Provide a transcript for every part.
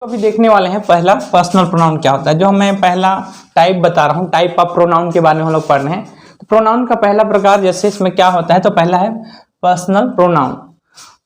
अभी देखने वाले हैं पहला पर्सनल प्रोनाउन क्या होता है। जो मैं पहला टाइप बता रहा हूँ, टाइप ऑफ प्रोनाउन के बारे में हम लोग पढ़ रहे हैं। तो प्रोनाउन का पहला प्रकार जैसे इसमें क्या होता है, तो पहला है पर्सनल प्रोनाउन।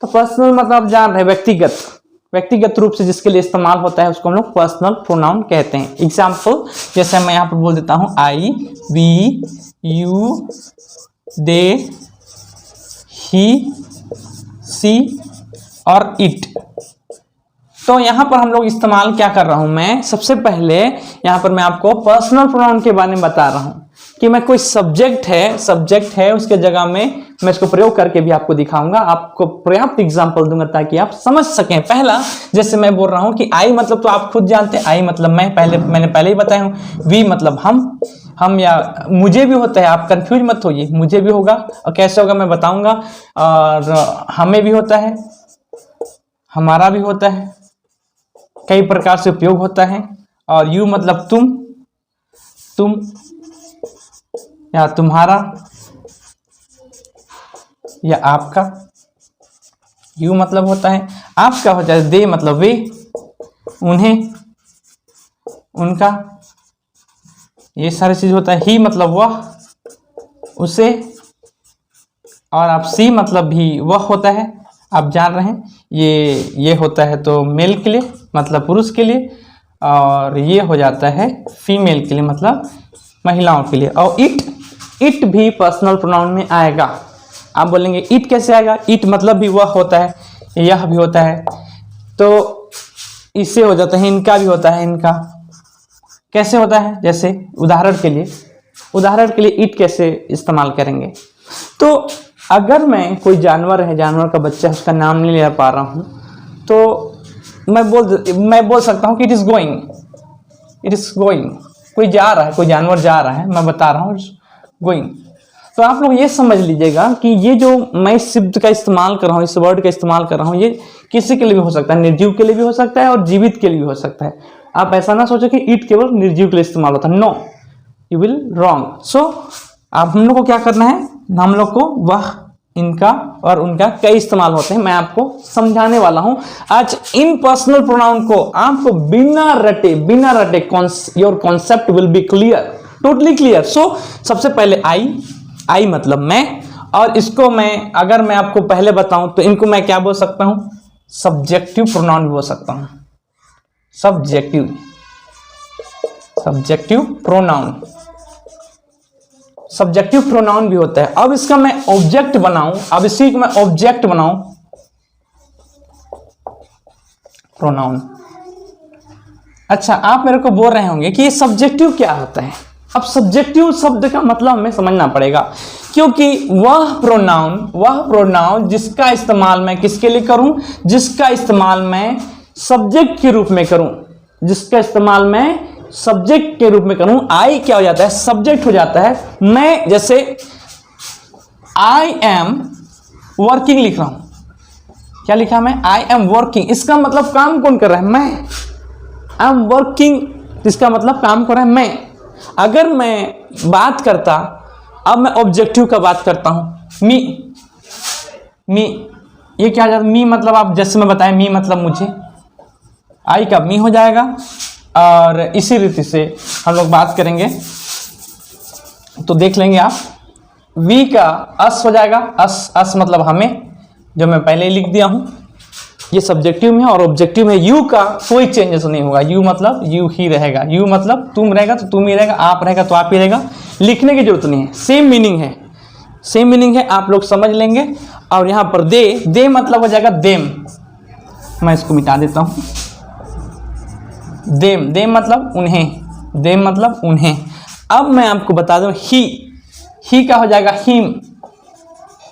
तो पर्सनल मतलब जान रहे व्यक्तिगत रूप से जिसके लिए इस्तेमाल होता है उसको हम लोग पर्सनल प्रोनाउन कहते हैं। एग्जाम्पल जैसे मैं यहाँ पर बोल देता हूँ आई, वी, यू, दे, ही, सी और इट। तो यहाँ पर हम लोग इस्तेमाल क्या कर रहा हूं, मैं सबसे पहले यहाँ पर मैं आपको पर्सनल प्रोनाउन के बारे में बता रहा हूं कि मैं कोई सब्जेक्ट है उसके जगह में मैं इसको प्रयोग करके भी आपको दिखाऊंगा, आपको पर्याप्त एग्जांपल दूंगा ताकि आप समझ सकें। पहला जैसे मैं बोल रहा हूं कि आई मतलब तो आप खुद जानते हैं, आई मतलब मैंने पहले ही बताया हूं। वी मतलब हम या मुझे भी होता है, आप कंफ्यूज मत होइए, मुझे भी होगा और कैसे होगा मैं बताऊंगा। और हमें भी होता है, हमारा भी होता है, कई प्रकार से उपयोग होता है। और यू मतलब तुम या तुम्हारा या आपका, यू मतलब होता है आपका हो जाए। दे मतलब वे, उन्हें, उनका, ये सारी चीज होता है। ही मतलब वह, उसे। और आप सी मतलब भी वह होता है, आप जान रहे हैं ये होता है तो मेल के लिए मतलब पुरुष के लिए, और ये हो जाता है फीमेल के लिए मतलब महिलाओं के लिए। और इट भी पर्सनल प्रोनाउन में आएगा। आप बोलेंगे इट कैसे आएगा, इट मतलब भी वह होता है, यह भी होता है, तो इससे हो जाता है। इनका भी होता है, इनका कैसे होता है, जैसे उदाहरण के लिए इट कैसे इस्तेमाल करेंगे। तो अगर मैं कोई जानवर है, जानवर का बच्चा है, उसका नाम नहीं ले पा रहा हूं, तो मैं बोल सकता हूं कि इट इज गोइंग। कोई जा रहा है, कोई जानवर जा रहा है, मैं बता रहा हूं गोइंग। तो आप लोग ये समझ लीजिएगा कि ये जो मैं इस शब्द का इस्तेमाल कर रहा हूं, इस वर्ड का इस्तेमाल कर रहा हूं, ये किसी के लिए भी हो सकता है, निर्जीव के लिए भी हो सकता है और जीवित के लिए भी हो सकता है। आप ऐसा ना सोचो कि इट केवल निर्जीव के लिए इस्तेमाल होता है, नो, यू विल रॉन्ग। सो अब हम लोग को क्या करना है, हम लोग को वह, इनका और उनका कई इस्तेमाल होते हैं, मैं आपको समझाने वाला हूं आज। इन पर्सनल प्रोनाउन को आपको बिना रटे your concept will be clear, totally clear. So सबसे पहले आई मतलब मैं, और इसको अगर मैं आपको पहले बताऊं तो इनको मैं क्या बोल सकता हूं, सब्जेक्टिव प्रोनाउन बोल सकता हूं। सब्जेक्टिव प्रोनाउन भी होता है। अब इसका मैं ऑब्जेक्ट बनाऊं, प्रोनाउन। अच्छा, आप मेरे को बोल रहे होंगे कि ये सब्जेक्टिव क्या होता है। अब सब्जेक्टिव शब्द का मतलब हमें समझना पड़ेगा, क्योंकि वह प्रोनाउन जिसका इस्तेमाल मैं किसके लिए करूं, जिसका इस्तेमाल मैं सब्जेक्ट के रूप में करूं, आई क्या हो जाता है, सब्जेक्ट हो जाता है। मैं जैसे आई एम वर्किंग लिख रहा हूं, क्या लिखा मैं, आई एम वर्किंग, इसका मतलब काम कौन कर रहा है, मैं। आई एम वर्किंग, इसका मतलब काम कर रहा है मैं। अगर मैं बात करता, अब मैं ऑब्जेक्टिव का बात करता हूं, मी, ये क्या हो जाता है, मी मतलब आप जैसे मैं बताएं, मी मतलब मुझे, आई का मी हो जाएगा। और इसी रीति से हम लोग बात करेंगे तो देख लेंगे आप, वी का अस हो जाएगा, अस मतलब हमें, जो मैं पहले ही लिख दिया हूं। ये सब्जेक्टिव में है और ऑब्जेक्टिव में यू का कोई चेंजेस नहीं होगा, यू मतलब यू ही रहेगा, यू मतलब तुम रहेगा तो तुम ही रहेगा, आप रहेगा तो आप ही रहेगा, लिखने की जरूरत नहीं है, सेम मीनिंग है, आप लोग समझ लेंगे। और यहां पर दे मतलब हो जाएगा देम, मैं इसको मिटा देता हूं, देम मतलब उन्हें, अब मैं आपको बता दूं, ही का हो जाएगा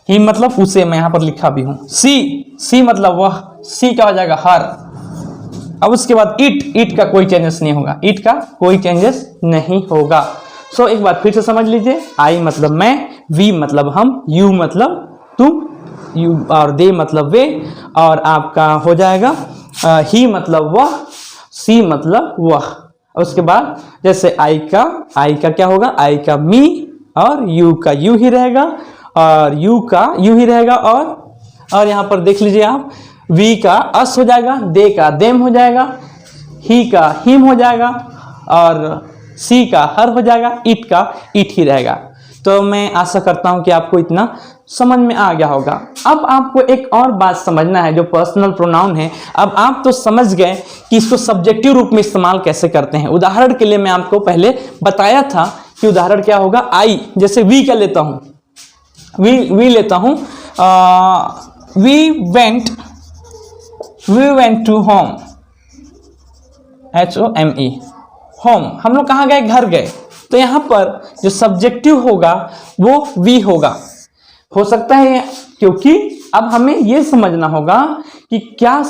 हिम मतलब उसे, मैं यहां पर लिखा भी हूं। सी मतलब वह, सी का हो जाएगा हर। अब उसके बाद इट का कोई चेंजेस नहीं होगा, सो एक बार फिर से समझ लीजिए, आई मतलब मैं, वी मतलब हम, यू मतलब तुम, यू और दे मतलब वे, और आपका हो जाएगा ही मतलब वह, सी मतलब वह। उसके बाद जैसे आई का क्या होगा, आई का मी, और यू का यू ही रहेगा, और यू का यू ही रहेगा। और यहां पर देख लीजिए आप, वी का अस हो जाएगा, दे का देम हो जाएगा, ही का हिम हो जाएगा और सी का हर हो जाएगा, इट का इट ही रहेगा। तो मैं आशा करता हूं कि आपको इतना समझ में आ गया होगा। अब आपको एक और बात समझना है जो पर्सनल प्रोनाउन है। अब आप तो समझ गए कि इसको सब्जेक्टिव रूप में इस्तेमाल कैसे करते हैं। उदाहरण के लिए मैं आपको पहले बताया था कि उदाहरण क्या होगा, आई, जैसे वी का लेता हूं, वी लेता हूं, we went to home, HOME, home, हम लोग कहाँ गए, घर गए। तो यहां पर जो सब्जेक्टिव होगा वो वी होगा, हो सकता है, क्योंकि अब हमें यह समझना होगा कि क्या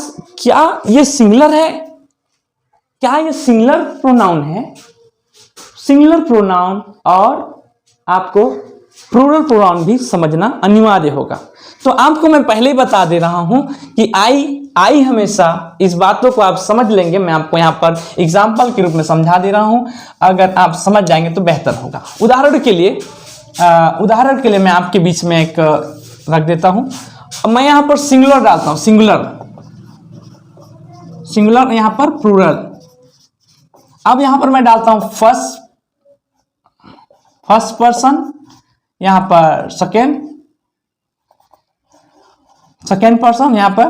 ये सिंगुलर है, क्या ये सिंगुलर प्रोनाउन है। सिंगुलर प्रोनाउन और आपको प्लूरल प्रोनाउन भी समझना अनिवार्य होगा। तो आपको मैं पहले ही बता दे रहा हूं कि आई हमेशा, इस बातों को आप समझ लेंगे, मैं आपको यहां पर एग्जाम्पल के रूप में समझा दे रहा हूं, अगर आप समझ जाएंगे तो बेहतर होगा। उदाहरण के लिए मैं आपके बीच में एक रख देता हूं। मैं यहां पर सिंगुलर डालता हूं, सिंगुलर यहां पर प्लूरल। अब यहां पर मैं डालता हूं फर्स्ट पर्सन, यहां पर सेकेंड पर्सन, यहां पर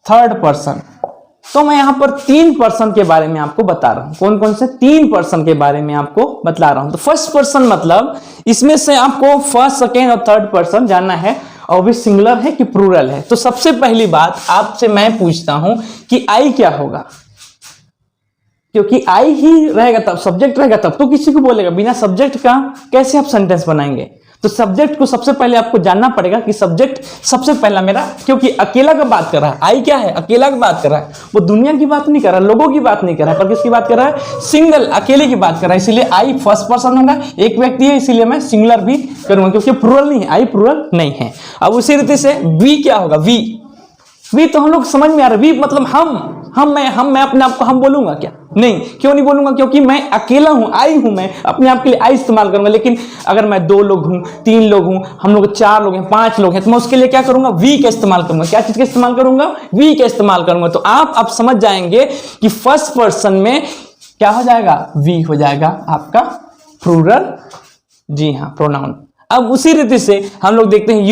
थर्ड पर्सन। तो मैं यहां पर 3 पर्सन के बारे में आपको बता रहा हूं। कौन कौन से 3 पर्सन के बारे में आपको बतला रहा हूं। तो फर्स्ट पर्सन मतलब इसमें से आपको फर्स्ट, सेकेंड और थर्ड पर्सन जानना है, और भी सिंगुलर है कि प्लूरल है। तो सबसे पहली बात आपसे मैं पूछता हूं कि आई क्या होगा, क्योंकि आई ही रहेगा तब, सब्जेक्ट रहेगा तब तो किसी को बोलेगा। बिना सब्जेक्ट का कैसे आप सेंटेंस बनाएंगे। तो सब्जेक्ट को सबसे पहले आपको जानना पड़ेगा कि सब्जेक्ट सबसे पहला मेरा, क्योंकि अकेला का बात कर रहा है। आई क्या है, अकेला की बात कर रहा है, वो दुनिया की बात नहीं कर रहा, लोगों की बात नहीं कर रहा है, पर किसकी बात कर रहा है, सिंगल, अकेले की बात कर रहा है। इसलिए आई फर्स्ट पर्सन होगा, एक व्यक्ति है, इसीलिए मैं सिंगुलर भी करूंगा, क्योंकि प्लूरल नहीं है, आई प्लूरल नहीं है। अब उसी रीति से वी क्या होगा, वी तो हम लोग समझ में आ रहा है। वी मतलब मैं अपने आप को हम बोलूंगा क्या, नहीं, क्यों नहीं बोलूंगा, क्योंकि मैं अकेला हूं, आई हूं, मैं अपने आप के लिए आई इस्तेमाल करूंगा। लेकिन अगर मैं 2 लोग हूं, 3 लोग हूं, हम लोग 4 लोग हैं, 5 लोग हैं, तो मैं उसके लिए क्या करूंगा, वी का इस्तेमाल करूंगा। क्या चीज का इस्तेमाल करूंगा, वी का इस्तेमाल करूंगा। तो आप अब समझ जाएंगे कि फर्स्ट पर्सन में क्या हो जाएगा, वी हो जाएगा आपका प्लूरल, जी हाँ, प्रोनाउन। अब उसी रीति से हम लोग देखते हैं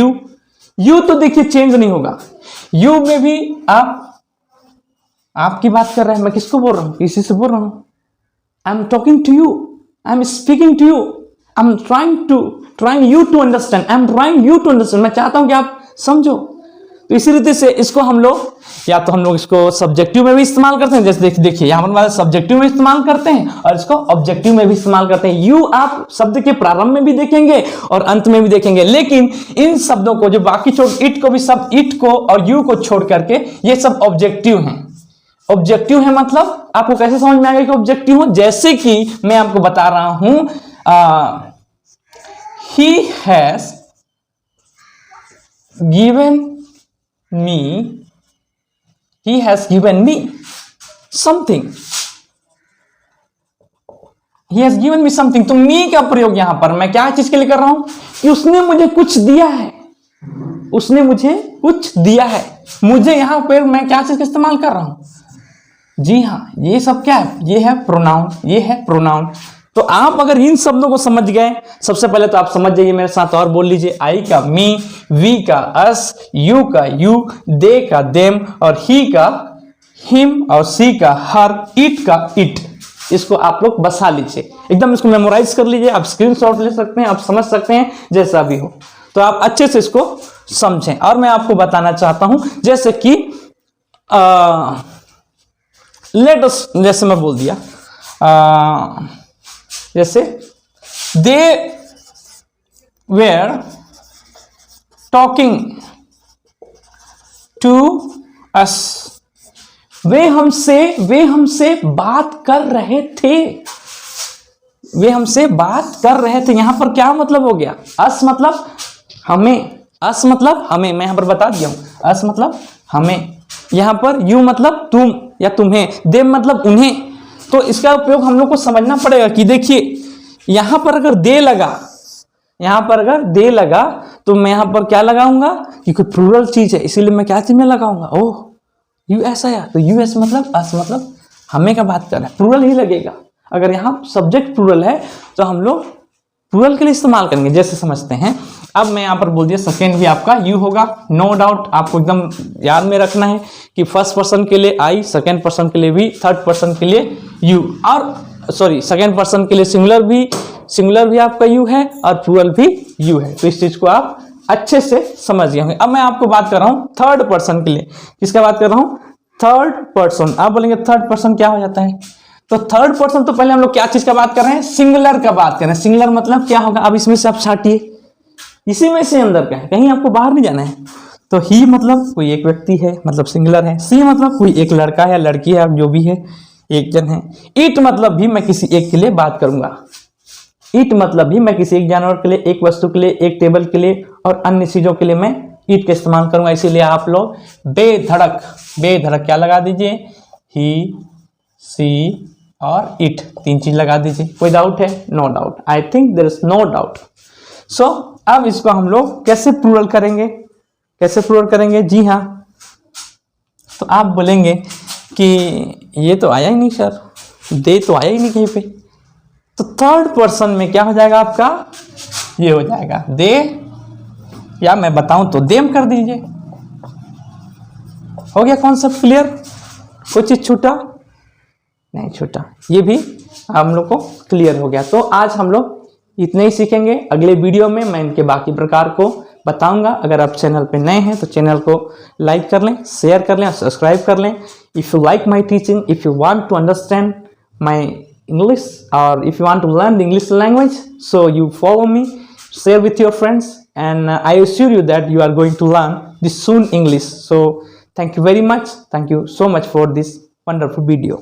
यू तो देखिए चेंज नहीं होगा। यू में भी आपकी बात कर रहे हैं, मैं किसको बोल रहा हूं, किसी से बोल रहा हूं। I am talking to you, I am speaking to you, I am trying you to understand, I am trying you to understand. मैं चाहता हूं कि आप समझो। तो इसी रीति से इसको हम लोग या तो हम लोग इसको सब्जेक्टिव में भी इस्तेमाल करते हैं, जैसे देखिए यहां पर सब्जेक्टिव में इस्तेमाल करते हैं और इसको ऑब्जेक्टिव में भी इस्तेमाल करते हैं। यू आप शब्द के प्रारंभ में भी देखेंगे और अंत में भी देखेंगे, लेकिन इन शब्दों को जो बाकी छोड़, इट को भी, सब इट को और यू को छोड़ करके ये सब ऑब्जेक्टिव हैं। ऑब्जेक्टिव है मतलब आपको कैसे समझ में आएगा कि ऑब्जेक्टिव हो, जैसे कि मैं आपको बता रहा हूं, he has given me something, he has given me something. तो मी का प्रयोग यहां पर मैं क्या चीज के लिए कर रहा हूं, कि उसने मुझे कुछ दिया है, उसने मुझे कुछ दिया है। मुझे यहां पर मैं क्या चीज का इस्तेमाल कर रहा हूं, जी हाँ, ये सब क्या है, ये है प्रोनाउन, ये है प्रोनाउन। तो आप अगर इन शब्दों को समझ गए, सबसे पहले तो आप समझ जाइए, मेरे साथ और बोल लीजिए, आई का मी, वी का अस, यू का यू, दे का देम, और ही का हिम, और सी का हर, इट का इट। इसको आप लोग बसा लीजिए, एकदम इसको मेमोराइज कर लीजिए। आप स्क्रीनशॉट ले सकते हैं, आप समझ सकते हैं, जैसा भी हो। तो आप अच्छे से इसको समझें। और मैं आपको बताना चाहता हूं, जैसे कि जैसे मैं बोल दिया, जैसे they were talking to us, वे हमसे बात कर रहे थे, वे हमसे बात कर रहे थे। यहां पर क्या मतलब हो गया, अस मतलब हमें, अस मतलब हमें, मैं यहां पर बता दिया हूं, अस मतलब हमें। यहां पर यू मतलब तुम या तुम्हें, देम मतलब उन्हें। तो इसका उपयोग हम लोग को समझना पड़ेगा कि देखिए यहां पर अगर दे लगा, तो मैं यहां पर क्या लगाऊंगा, कि कोई प्लूरल चीज है, इसीलिए मैं क्या चीज में लगाऊंगा, ओह यूएस आया, तो यूएस मतलब अस मतलब हमें क्या बात कर रहे हैं, प्लूरल ही लगेगा। अगर यहाँ सब्जेक्ट प्लूरल है तो हम लोग प्लूरल के लिए इस्तेमाल करेंगे, जैसे समझते हैं। अब मैं यहाँ पर बोल दिया सेकेंड भी आपका यू होगा, नो डाउट। आपको एकदम याद में रखना है कि फर्स्ट पर्सन के लिए आई, सेकेंड पर्सन के लिए भी, थर्ड पर्सन के लिए यू, और सॉरी सेकेंड पर्सन के लिए सिंगुलर भी आपका यू है और प्लूरल भी यू है। तो इस चीज को आप अच्छे से समझ गए होंगे। अब मैं आपको बात कर रहा हूँ थर्ड पर्सन के लिए। किसका बात कर रहा हूँ? Third person. आप बोलेंगे थर्ड पर्सन क्या हो जाता है? तो थर्ड पर्सन तो पहले हम लोग क्या चीज का बात कर रहे हैं? सिंगुलर का बात कर रहे हैं। सिंगुलर मतलब क्या होगा? अब इसमें से आप छाटिए, इसी में से अंदर का है, कहीं आपको बाहर नहीं जाना है। तो ही मतलब कोई एक व्यक्ति है, मतलब सिंगुलर है। सी मतलब कोई एक लड़का है, लड़की है, जो भी है, एक जन है। इट मतलब भी मैं किसी एक के लिए बात करूंगा। इट मतलब भी मैं किसी एक जानवर के लिए, एक वस्तु के लिए, एक टेबल के लिए और अन्य चीजों के लिए मैं इट का इस्तेमाल करूंगा। इसीलिए आप लोग बेधड़क क्या लगा दीजिए? ही, सी और इट, तीन चीज लगा दीजिए। कोई डाउट है? No doubt, I think there is no doubt. So अब इसको हम लोग कैसे प्लूरल करेंगे? जी हाँ, तो आप बोलेंगे कि ये तो आया ही नहीं सर, दे तो आया ही नहीं कहीं पे। तो थर्ड पर्सन में क्या हो जाएगा आपका? ये हो जाएगा दे, या मैं बताऊं तो देम कर दीजिए। हो गया कॉन्सेप्ट क्लियर? कोई चीज छूटा? नहीं छूटा। ये भी हम लोग को क्लियर हो गया। तो आज हम लोग इतने ही सीखेंगे। अगले वीडियो में मैं इनके बाकी प्रकार को बताऊंगा। अगर आप चैनल पे नए हैं तो चैनल को लाइक कर लें, शेयर कर लें और सब्सक्राइब कर लें। If you like my teaching, if you want to understand my English, or if you want to learn the English language, so you follow me, share with your friends, and I assure you that you are going to learn this soon English. So thank you very much. Thank you so much for this wonderful video.